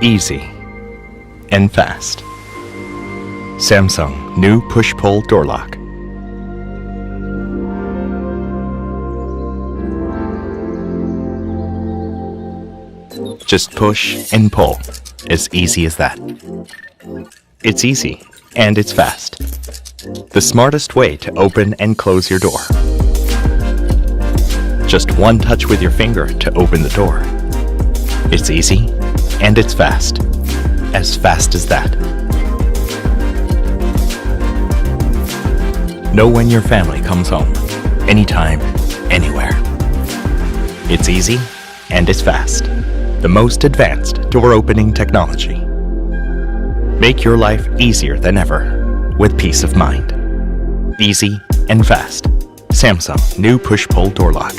easy, and fast. Samsung new push-pull door lock. Just push and pull, as easy as that. It's easy, and it's fast. The smartest way to open and close your door. Just one touch with your finger to open the door. It's easy, and it's fast. As fast as that. Know when your family comes home. Anytime, anywhere. It's easy, and it's fast. The most advanced door opening technology. Make your life easier than ever with peace of mind. Easy and fast. Samsung new push-pull door lock.